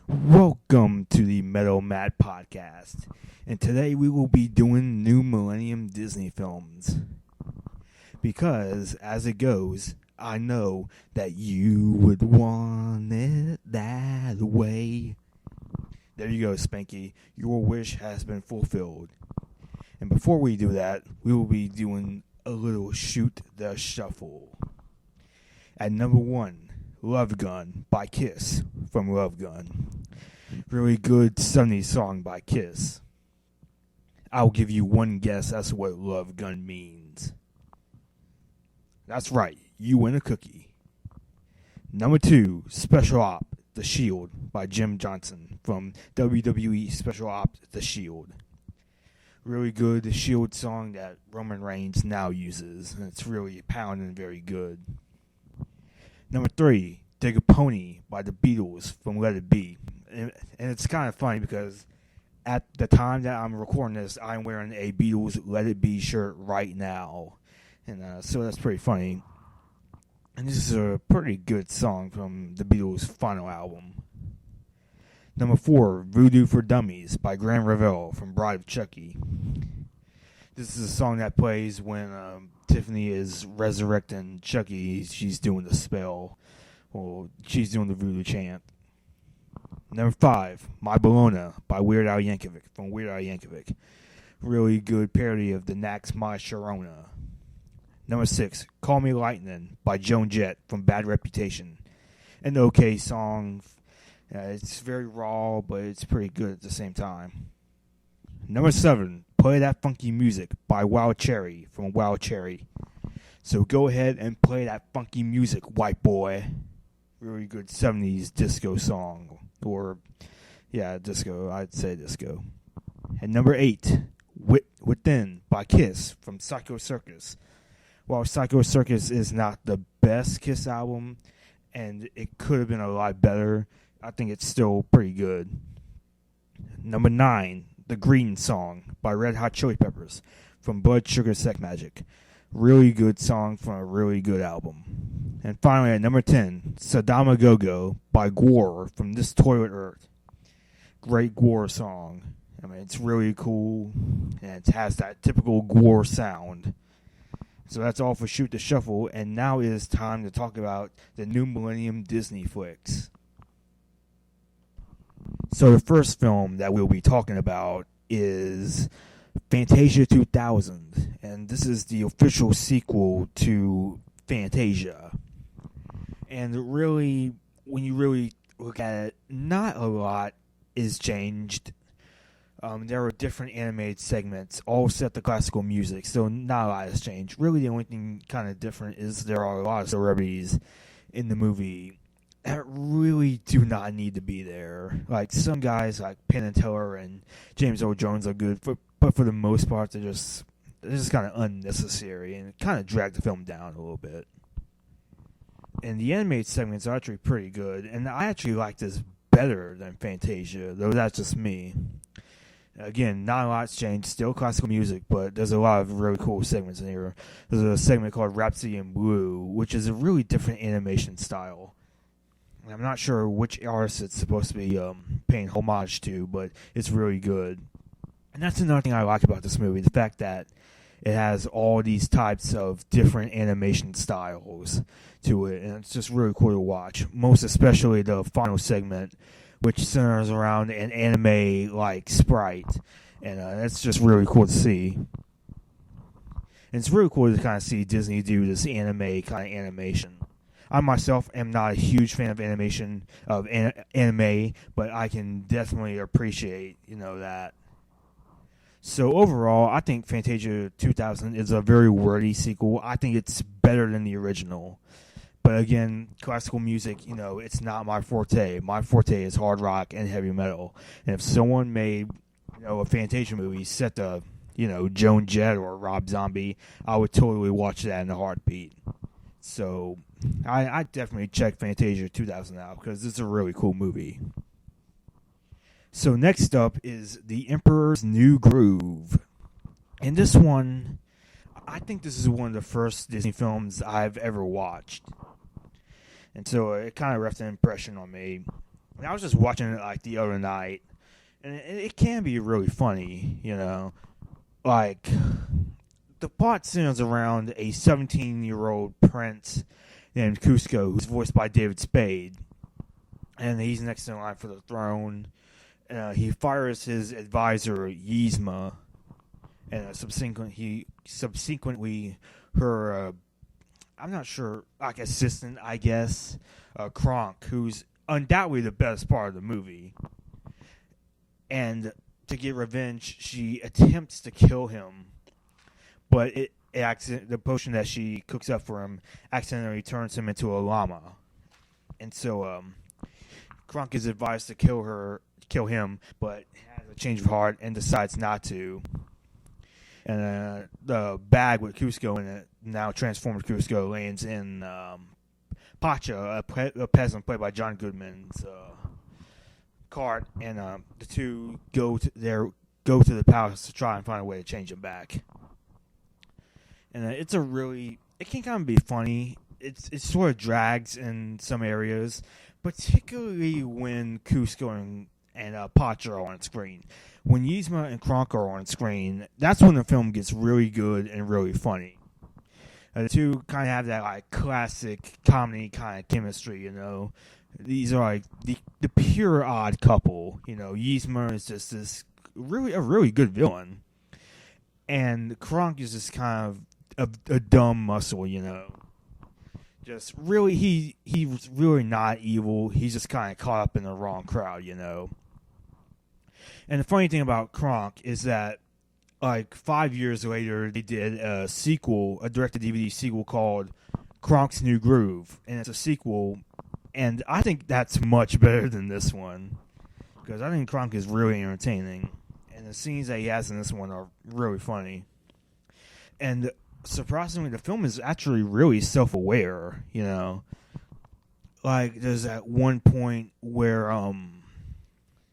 Welcome to the Metal Matt Podcast, and today we will be doing new Millennium Disney films. Because, as it goes, I know that you would want it that way. There you go, Spanky. Your wish has been fulfilled. And before we do that, we will be doing a little Shoot the Shuffle. At number 1, Love Gun by Kiss from Love Gun. Really good 70s song by Kiss. I'll give you one guess as to what Love Gun means. That's right, you win a cookie. Number 2, Special Op, The Shield by Jim Johnson from WWE Special Ops, The Shield. Really good Shield song that Roman Reigns now uses, and it's really pounding very good. Number 3, Dig a Pony by the Beatles from Let It Be. And it's kind of funny because at the time that I'm recording this, I'm wearing a Beatles Let It Be shirt right now. And so that's pretty funny. And this is a pretty good song from the Beatles' final album. Number 4, Voodoo for Dummies by Graham Revell from Bride of Chucky. This is a song that plays when Tiffany is resurrecting Chucky. She's doing the spell. Well, she's doing the voodoo chant. Number 5, My Bologna by Weird Al Yankovic from Weird Al Yankovic. Really good parody of the Knack's My Sharona. Number 6, Call Me Lightning by Joan Jett from Bad Reputation. An okay song. It's very raw, but it's pretty good at the same time. Number 7, Play That Funky Music by Wild Cherry from Wild Cherry. So go ahead and play that funky music, white boy. Really good 70s disco song. Or, yeah, disco. I'd say disco. And number 8, Within by Kiss from Psycho Circus. While Psycho Circus is not the best Kiss album, and it could have been a lot better, I think it's still pretty good. Number 9, The Green Song by Red Hot Chili Peppers from Blood Sugar Sex Magic. Really good song from a really good album. And finally at number 10, Sadama Go-Go by Gwar from This Toilet Earth. Great Gwar song. I mean, it's really cool, and it has that typical Gwar sound. So that's all for Shoot the Shuffle, and now it is time to talk about the new Millennium Disney flicks. So the first film that we'll be talking about is Fantasia 2000, and this is the official sequel to Fantasia. And really, when you really look at it, not a lot is changed. There are different animated segments, all set to classical music, so not a lot has changed. Really, the only thing kind of different is there are a lot of celebrities in the movie that really do not need to be there. Like, some guys like Penn and Teller and James Earl Jones are good, but for the most part, they're just kind of unnecessary, and it kind of drag the film down a little bit. And the animated segments are actually pretty good, and I actually like this better than Fantasia, though that's just me. Again, not a lot's changed, still classical music, but there's a lot of really cool segments in here. There's a segment called Rhapsody in Blue, which is a really different animation style. I'm not sure which artist it's supposed to be paying homage to, but it's really good. And that's another thing I like about this movie, the fact that it has all these types of different animation styles to it, and it's just really cool to watch. Most especially the final segment, which centers around an anime-like sprite, and that's just really cool to see. And it's really cool to kind of see Disney do this anime kind of animation. I myself am not a huge fan of animation, of anime, but I can definitely appreciate, that. So overall, I think Fantasia 2000 is a very worthy sequel. I think it's better than the original. But again, classical music, it's not my forte. My forte is hard rock and heavy metal. And if someone made, a Fantasia movie set to, Joan Jett or Rob Zombie, I would totally watch that in a heartbeat. So I definitely check Fantasia 2000 out because it's a really cool movie. So next up is The Emperor's New Groove. And this one, I think this is one of the first Disney films I've ever watched. And so it kind of left an impression on me. And I was just watching it like the other night, and it can be really funny, you know. Like, the plot centers around a 17-year-old prince named Cusco, who's voiced by David Spade, and he's next in line for the throne. He fires his advisor Yzma, and subsequently her, I'm not sure, like assistant, I guess, Kronk, who's undoubtedly the best part of the movie. And to get revenge, she attempts to kill him, but the potion that she cooks up for him accidentally turns him into a llama. And so Kronk is advised to kill him, but has a change of heart and decides not to. And the bag with Cusco in it, now transformed Cusco, lands in Pacha, a peasant played by John Goodman's cart, and the two go to the palace to try and find a way to change him back. And it can kind of be funny. It sort of drags in some areas, particularly when Cusco and Pacha are on screen. When Yzma and Kronk are on screen, that's when the film gets really good and really funny. The two kind of have that like classic comedy kind of chemistry, you know. These are like the pure odd couple, you know. Yzma is just a really good villain, and Kronk is just kind of a dumb muscle, you know. Just really, he's really not evil. He's just kind of caught up in the wrong crowd, you know. And the funny thing about Kronk is that, like, 5 years later, they did a sequel, a direct-to-DVD sequel called Kronk's New Groove. And it's a sequel, and I think that's much better than this one. Because I think Kronk is really entertaining. And the scenes that he has in this one are really funny. And surprisingly, the film is actually really self-aware, you know. Like, there's that one point where,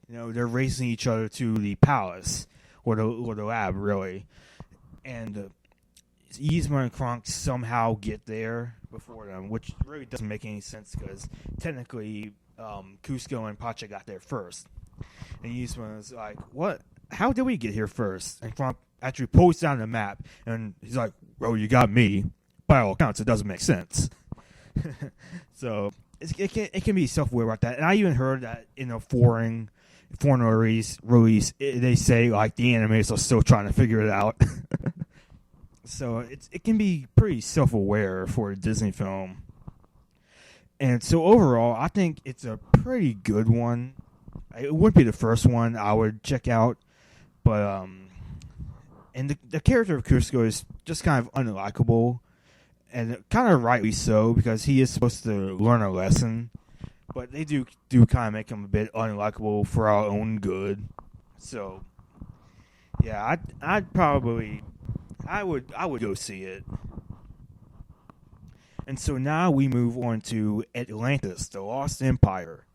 you know, they're racing each other to the palace, or the lab, really. And Yzma and Kronk somehow get there before them, which really doesn't make any sense because technically Cusco and Pacha got there first. And Yzma is like, what? How did we get here first? And Kronk actually posts down the map, and he's like, well, you got me. By all accounts, it doesn't make sense. So it can be self-aware about that. And I even heard that in a foreign release, they say like the animators are still trying to figure it out. So it can be pretty self-aware for a Disney film. And so overall, I think it's a pretty good one. It wouldn't be the first one I would check out, but and the character of Cusco is just kind of unlikable, and kind of rightly so, because he is supposed to learn a lesson. But they do kind of make him a bit unlikable for our own good. So, yeah, I would go see it. And so now we move on to Atlantis, The Lost Empire.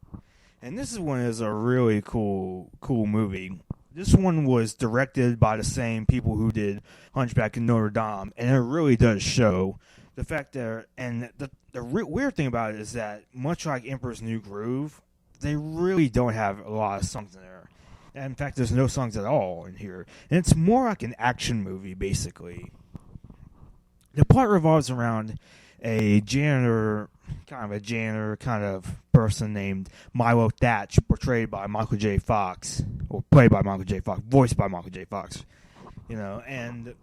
And this one is a really cool movie. This one was directed by the same people who did Hunchback of Notre Dame, and it really does show the fact that, and the weird thing about it is that, much like Emperor's New Groove, they really don't have a lot of songs in there. And in fact, there's no songs at all in here. And it's more like an action movie, basically. The plot revolves around a janitor kind of person named Milo Thatch, portrayed by Michael J. Fox, or played by Michael J. Fox, voiced by Michael J. Fox. You know, and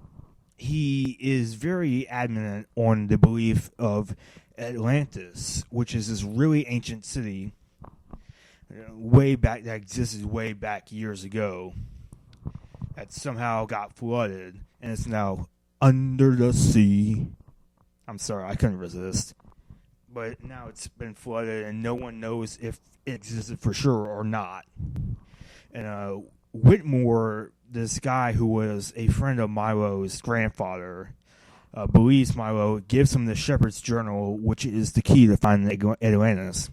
he is very adamant on the belief of Atlantis, which is this really ancient city that existed way back years ago, that somehow got flooded and is now under the sea. I'm sorry, I couldn't resist. But now it's been flooded and no one knows if it existed for sure or not. And Whitmore, this guy who was a friend of Milo's grandfather, believes Milo, gives him the Shepherd's Journal, which is the key to finding Atlantis.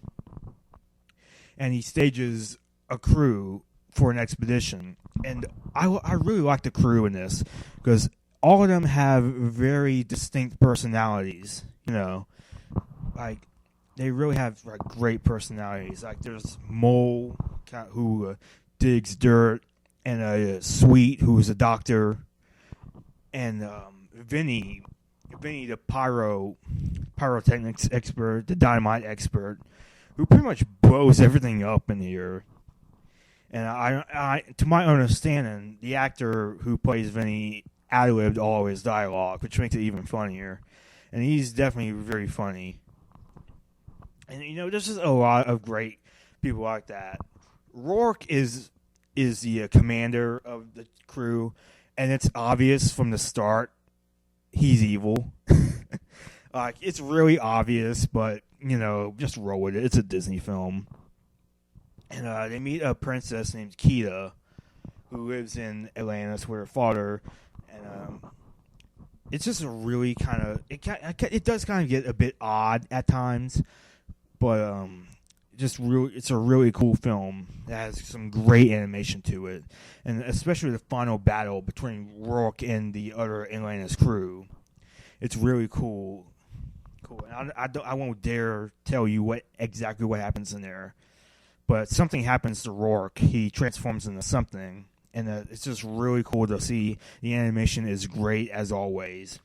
And he stages a crew for an expedition. And I really like the crew in this, because all of them have very distinct personalities, you know. Like, they really have like great personalities. Like there's Mole who digs dirt, and Sweet who's a doctor, and Vinny the pyrotechnics expert, the dynamite expert, who pretty much blows everything up in here. And I, to my understanding, the actor who plays Vinny ad-libbed all of his dialogue, which makes it even funnier. And he's definitely very funny. And there's just a lot of great people like that. Rourke is the commander of the crew, and it's obvious from the start he's evil. Like it's really obvious, but just roll with it. It's a Disney film. And they meet a princess named Kita, who lives in Atlantis with her father, and it's just a really kind of it does kind of get a bit odd at times, but it's a really cool film that has some great animation to it, and especially the final battle between Rourke and the other Atlantis crew. It's really cool. And I won't dare tell you exactly what happens in there. But something happens to Rourke. He transforms into something. And it's just really cool to see. The animation is great as always.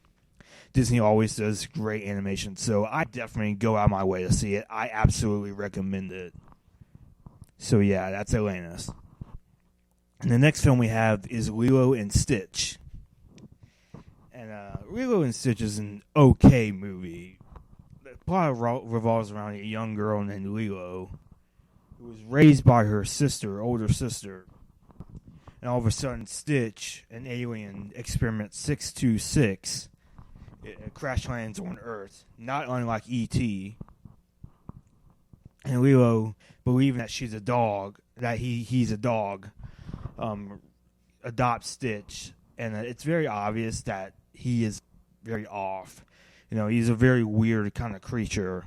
Disney always does great animation. So I definitely go out of my way to see it. I absolutely recommend it. So yeah, that's Atlantis. And the next film we have is Lilo and Stitch. And Lilo and Stitch is an okay movie. The plot revolves around a young girl named Lilo, who was raised by her older sister. And all of a sudden, Stitch, an alien, Experiment 626, it crash lands on Earth, not unlike E.T. And Lilo, believing that she's a dog, that he's a dog, adopts Stitch. And it's very obvious that he is very off. He's a very weird kind of creature.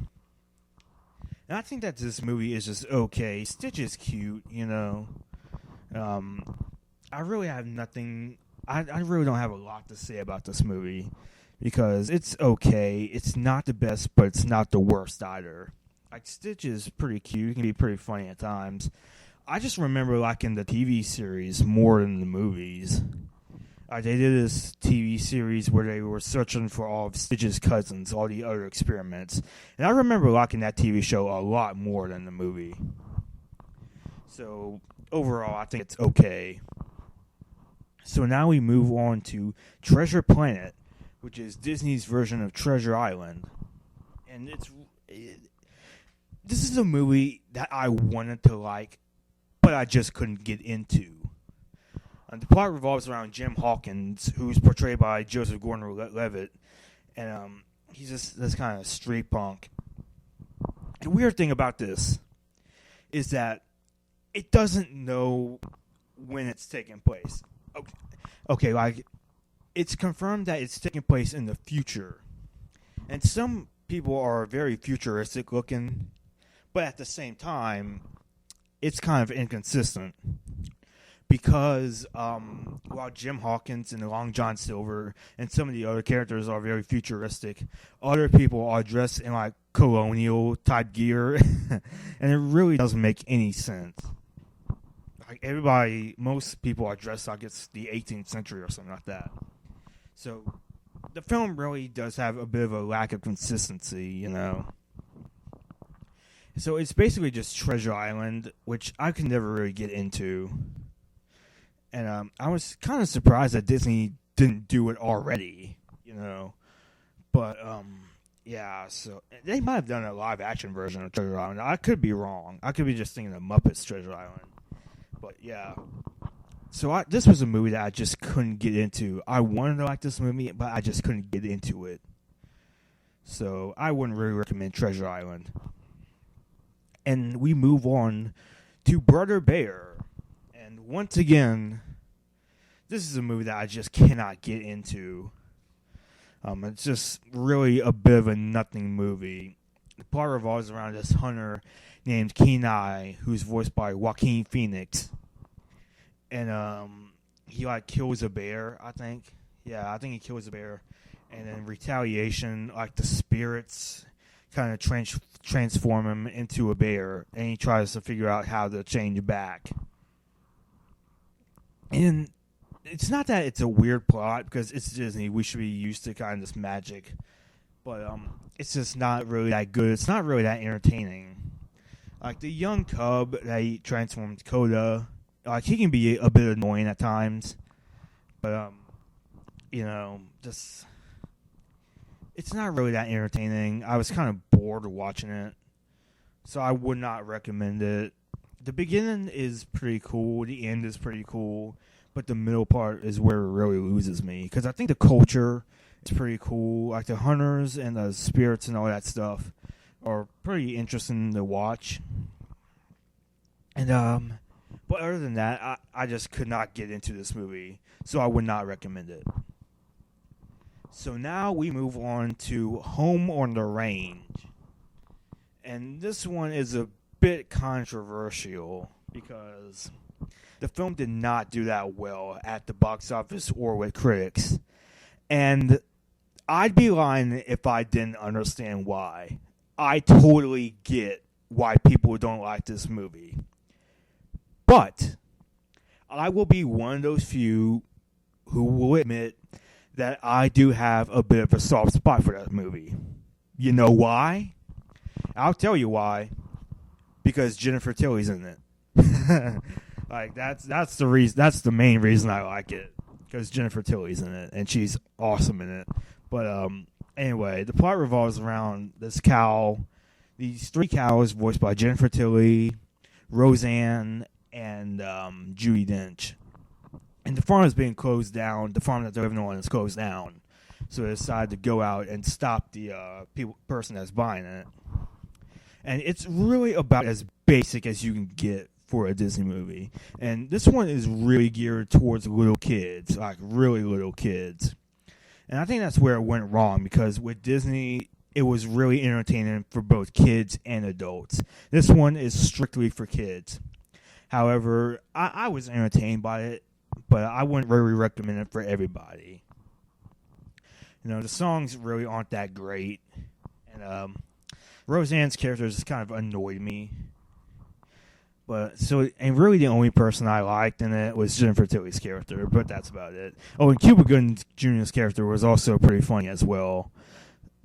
And I think that this movie is just okay. Stitch is cute, I really have nothing. I really don't have a lot to say about this movie because it's okay. It's not the best, but it's not the worst either. Like Stitch is pretty cute. It can be pretty funny at times. I just remember liking the TV series more than the movies. They did this TV series where they were searching for all of Stitch's cousins, all the other experiments. And I remember liking that TV show a lot more than the movie. So, overall, I think it's okay. So now we move on to Treasure Planet, which is Disney's version of Treasure Island. And this is a movie that I wanted to like, but I just couldn't get into. The plot revolves around Jim Hawkins, who's portrayed by Joseph Gordon-Levitt, and he's just this kind of street punk. The weird thing about this is that it doesn't know when it's taking place. Okay, like it's confirmed that it's taking place in the future, and some people are very futuristic looking, but at the same time, it's kind of inconsistent. Because while Jim Hawkins and Long John Silver and some of the other characters are very futuristic, other people are dressed in like colonial type gear, and it really doesn't make any sense. Like most people are dressed like it's the 18th century or something like that. So the film really does have a bit of a lack of consistency, So it's basically just Treasure Island, which I could never really get into. And I was kind of surprised that Disney didn't do it already, But, yeah, so they might have done a live-action version of Treasure Island. I could be wrong. I could be just thinking of Muppets Treasure Island. But, yeah. So this was a movie that I just couldn't get into. I wanted to like this movie, but I just couldn't get into it. So I wouldn't really recommend Treasure Island. And we move on to Brother Bear. And once again, this is a movie that I just cannot get into. It's just really a bit of a nothing movie. The plot revolves around this hunter named Kenai, who's voiced by Joaquin Phoenix. And he kills a bear, I think. Yeah, I think he kills a bear. And in retaliation, the spirits kind of transform him into a bear, and he tries to figure out how to change back. And it's not that it's a weird plot, because it's Disney. We should be used to kind of this magic. But it's just not really that good. It's not really that entertaining. Like, the young cub that he transforms Coda, like, he can be a bit annoying at times. But, just... it's not really that entertaining. I was kind of bored watching it. So I would not recommend it. The beginning is pretty cool. The end is pretty cool. But the middle part is where it really loses me. Because I think the culture is pretty cool. Like, the hunters and the spirits and all that stuff are pretty interesting to watch. And, but other than that, I just could not get into this movie. So I would not recommend it. So now we move on to Home on the Range. And this one is a bit controversial because the film did not do that well at the box office or with critics. And I'd be lying if I didn't understand why. I totally get why people don't like this movie. But I will be one of those few who will admit that I do have a bit of a soft spot for that movie. You know why? I'll tell you why. Because Jennifer Tilly's in it. Like, that's the reason. That's the main reason I like it. Because Jennifer Tilly's in it, and she's awesome in it. But anyway, the plot revolves around this cow. These 3 cows voiced by Jennifer Tilly, Roseanne, and Judi Dench. And the farm is being closed down. The farm that they're living on is closed down. So they decide to go out and stop the person that's buying it. And it's really about as basic as you can get for a Disney movie. And this one is really geared towards little kids, like really little kids. And I think that's where it went wrong, because with Disney, it was really entertaining for both kids and adults. This one is strictly for kids. However, I was entertained by it, but I wouldn't really recommend it for everybody. You know, the songs really aren't that great. And Roseanne's character just kind of annoyed me. And really the only person I liked in it was Jennifer Tilly's character, but that's about it. Oh, and Cuba Gooding Jr.'s character was also pretty funny as well.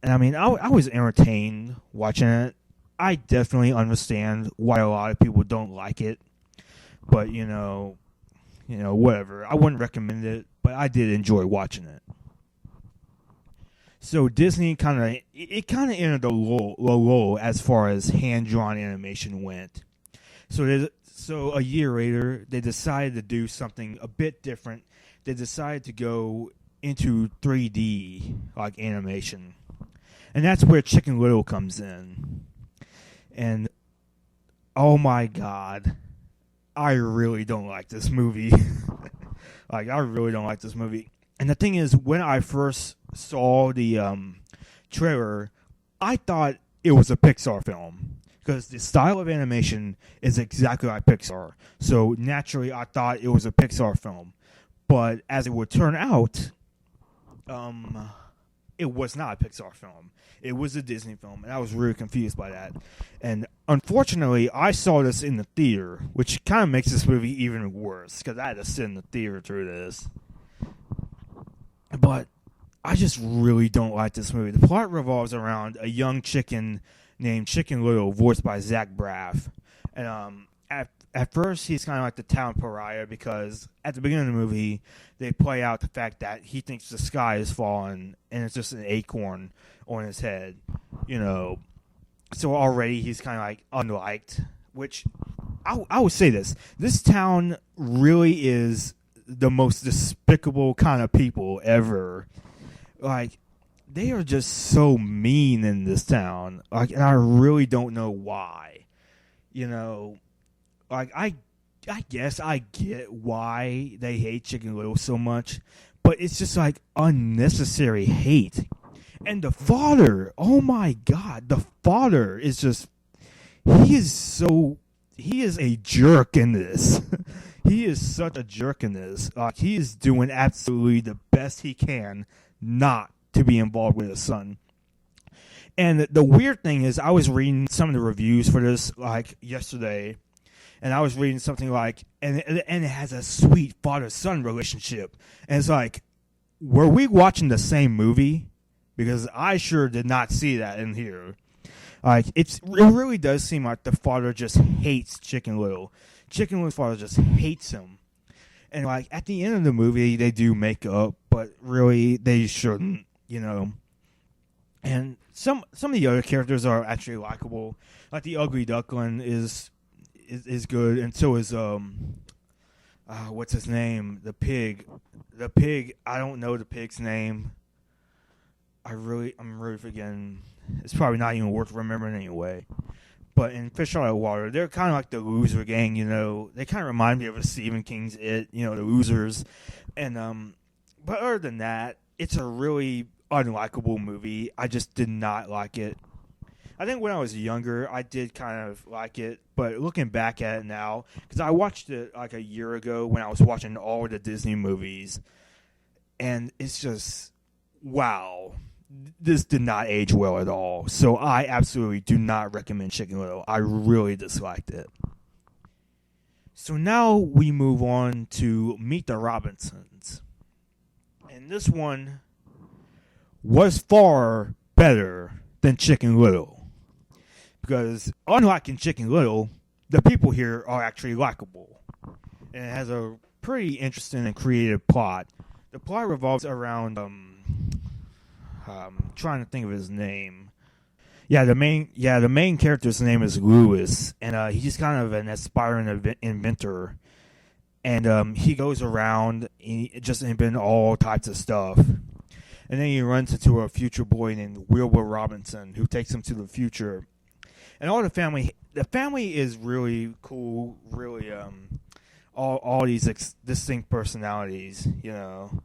And I mean, I was entertained watching it. I definitely understand why a lot of people don't like it. But, you know, whatever. I wouldn't recommend it, but I did enjoy watching it. So Disney kind of entered a lull as far as hand-drawn animation went. So a year later, they decided to do something a bit different. They decided to go into 3D, like animation. And that's where Chicken Little comes in. And, oh my God, I really don't like this movie. I really don't like this movie. And the thing is, when I first saw the trailer, I thought it was a Pixar film. Because the style of animation is exactly like Pixar. So naturally, I thought it was a Pixar film. But as it would turn out, it was not a Pixar film. It was a Disney film. And I was really confused by that. And unfortunately, I saw this in the theater, which kind of makes this movie even worse. Because I had to sit in the theater through this. But I just really don't like this movie. The plot revolves around a young chicken named Chicken Little, voiced by Zach Braff. And at first, he's kind of like the town pariah, because at the beginning of the movie, they play out the fact that he thinks the sky is falling, and it's just an acorn on his head. You know, so already he's kind of like unliked, which I would say this. This town really is the most despicable kind of people ever. Like, they are just so mean in this town. Like, and I really don't know why. You know, like, I guess I get why they hate Chicken Little so much, but it's just like unnecessary hate. And the father, oh my God, the father is just, he is a jerk in this. He is such a jerk in this. He is doing absolutely the best he can not to be involved with his son. And the weird thing is, I was reading some of the reviews for this like yesterday, and I was reading something like, and it has a sweet father-son relationship, and it's like, were we watching the same movie? Because I sure did not see that in here. Like it really does seem like the father just hates Chicken Little. Chicken Little's father just hates him, and like at the end of the movie, they do make up, but really they shouldn't, you know. And some of the other characters are actually likable. Like the ugly duckling is good, and so is what's his name? The pig. The pig. I don't know the pig's name. I'm really forgetting. It's probably not even worth remembering anyway. But in Fish Out of Water, they're kind of like the loser gang, you know. They kind of remind me of a Stephen King's It, you know, the losers. And but other than that, it's a really unlikable movie. I just did not like it. I think when I was younger, I did kind of like it, but looking back at it now, because I watched it like a year ago when I was watching all the Disney movies, and it's just, wow, this did not age well at all. So I absolutely do not recommend Chicken Little. I really disliked it. So now we move on to Meet the Robinsons. And this one was far better than Chicken Little. Because unlike in Chicken Little, the people here are actually likable. And it has a pretty interesting and creative plot. The plot revolves around trying to think of his name. The main character's name is Lewis, and he's kind of an aspiring inventor. And he goes around just inventing all types of stuff. And then he runs into a future boy named Wilbur Robinson, who takes him to the future. And all the family is really cool, really all these distinct personalities, you know.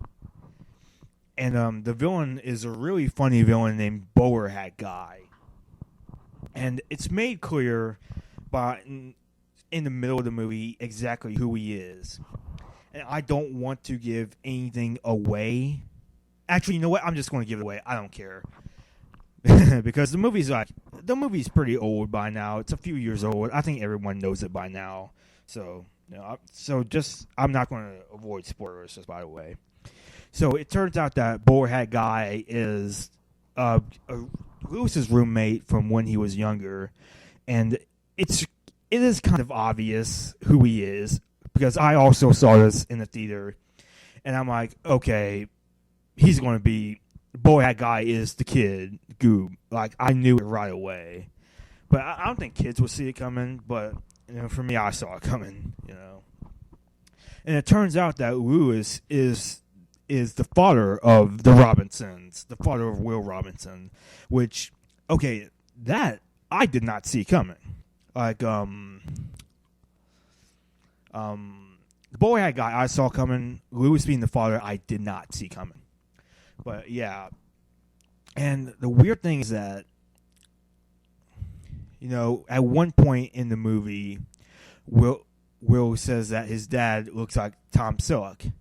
And the villain is a really funny villain named Bowler Hat Guy. And it's made clear in the middle of the movie exactly who he is. And I don't want to give anything away. Actually, you know what? I'm just going to give it away. I don't care. Because the movie's pretty old by now. It's a few years old. I think everyone knows it by now. So, you know, I'm not going to avoid spoilers, just by the way. So it turns out that Bowler Hat Guy is Lewis's roommate from when he was younger, and it is kind of obvious who he is, because I also saw this in the theater, and I'm like, okay, he's going to be, Bowler Hat Guy is the kid, Goob. Like, I knew it right away. But I don't think kids will see it coming, but, you know, for me, I saw it coming, you know. And it turns out that Lewis is the father of the Robinsons, the father of Will Robinson, which, okay, that I did not see coming. Like, the Bowler Hat Guy I saw coming, Lewis being the father, I did not see coming. But, yeah. And the weird thing is that, you know, at one point in the movie, Will says that his dad looks like Tom Selleck.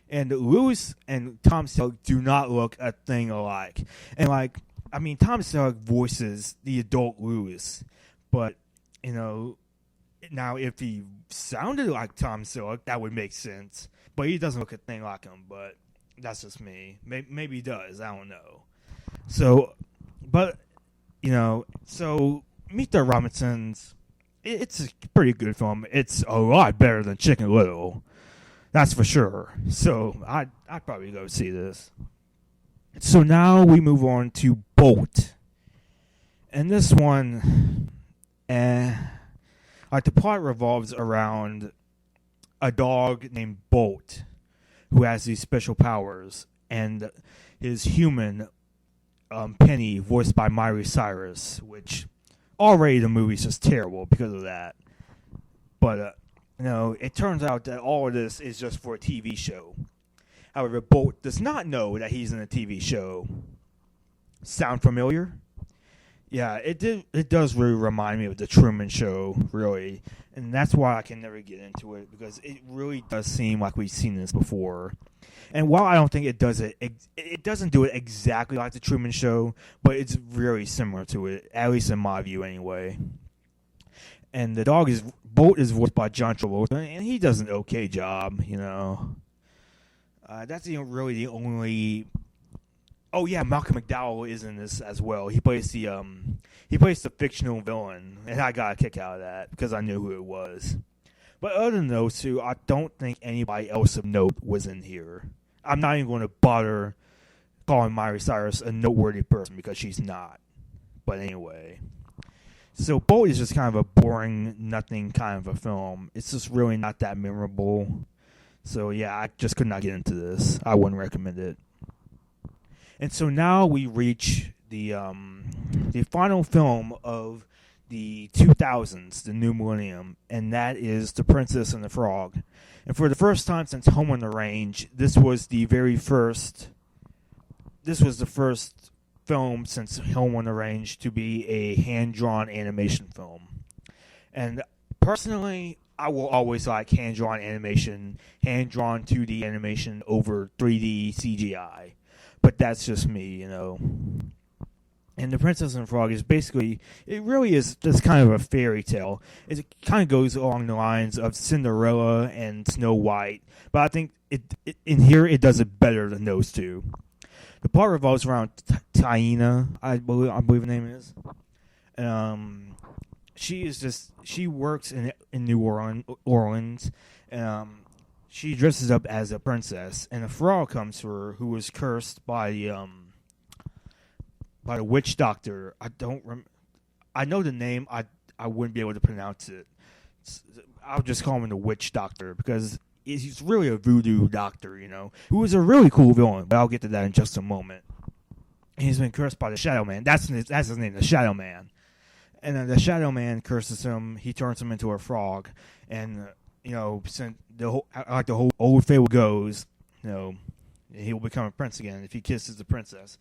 And Lewis and Tom Selleck do not look a thing alike. And, like, I mean, Tom Selleck voices the adult Lewis. But, you know, now if he sounded like Tom Selleck, that would make sense. But he doesn't look a thing like him. But that's just me. Maybe he does. I don't know. So, but, you know, so Meet the Robinsons, it's a pretty good film. It's a lot better than Chicken Little. That's for sure. So I'd probably go see this. So now we move on to Bolt. And this one, like the plot revolves around a dog named Bolt who has these special powers, and his human, Penny, voiced by Miley Cyrus, which already the movie's just terrible because of that. But, you know, it turns out that all of this is just for a TV show. However, Bolt does not know that he's in a TV show. Sound familiar? Yeah, it did. It does really remind me of the Truman Show, really, and that's why I can never get into it because it really does seem like we've seen this before. And while I don't think it does it doesn't do it exactly like the Truman Show, but it's very similar to it, at least in my view, anyway. And the dog is Bolt is voiced by John Travolta, and he does an okay job, you know. That's really the only. Oh yeah, Malcolm McDowell is in this as well. He plays the fictional villain, and I got a kick out of that because I knew who it was. But other than those two, I don't think anybody else of note was in here. I'm not even going to bother calling Miley Cyrus a noteworthy person because she's not. But anyway. So Bolt is just kind of a boring, nothing kind of a film. It's just really not that memorable. So yeah, I just could not get into this. I wouldn't recommend it. And so now we reach the final film of the 2000s, the new millennium, and that is The Princess and the Frog. And for the first time since Home on the Range, this was the first film since Home on the Range to be a hand-drawn animation film. And personally, I will always like hand-drawn animation, hand-drawn 2D animation over 3D CGI. But that's just me, you know. And The Princess and the Frog is basically, it really is just kind of a fairy tale. It kind of goes along the lines of Cinderella and Snow White. But I think in here it does it better than those two. The plot revolves around Taina, I believe the name is. She works in New Orleans, and she dresses up as a princess, and a frog comes to her who was cursed by the witch doctor. I know the name. I wouldn't be able to pronounce it. I'll just call him the witch doctor because he's really a voodoo doctor, you know, who is a really cool villain. But I'll get to that in just a moment. And he's been cursed by the Shadow Man. That's his name, the Shadow Man. And then the Shadow Man curses him. He turns him into a frog, and you know, since the whole old fable goes, you know, he will become a prince again if he kisses the princess.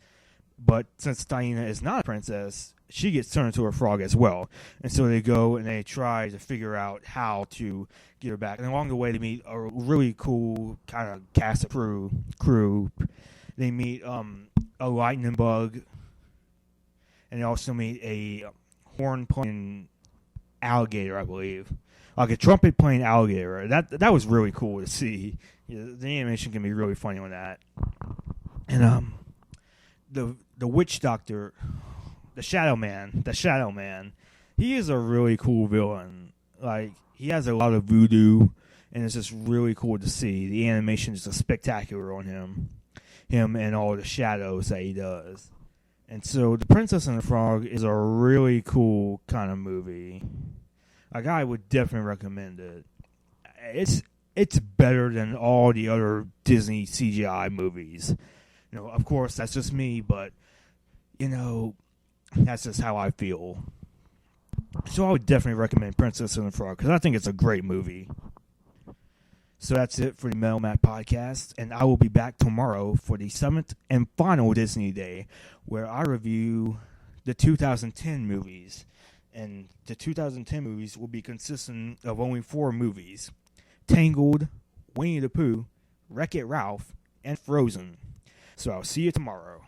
But since Taina is not a princess, she gets turned into a frog as well. And so they go and they try to figure out how to get her back. And along the way, they meet a really cool kind of cast of crew. They meet a lightning bug, and they also meet a horn-playing alligator, I believe. Like a trumpet-playing alligator. That was really cool to see. The animation can be really funny on that. And the witch doctor, the Shadow Man, he is a really cool villain. Like, he has a lot of voodoo, and it's just really cool to see. The animation is just spectacular on him and all the shadows that he does. And so The Princess and the Frog is a really cool kind of movie. Like, I would definitely recommend it. It's better than all the other Disney CGI movies. You know, of course, that's just me, but, you know, that's just how I feel. So I would definitely recommend Princess and the Frog, because I think it's a great movie. So that's it for the Metal Matt Podcast, and I will be back tomorrow for the 7th and final Disney Day, where I review the 2010 movies. And the 2010 movies will be consistent of only 4 movies: Tangled, Winnie the Pooh, Wreck-It Ralph, and Frozen. So I'll see you tomorrow.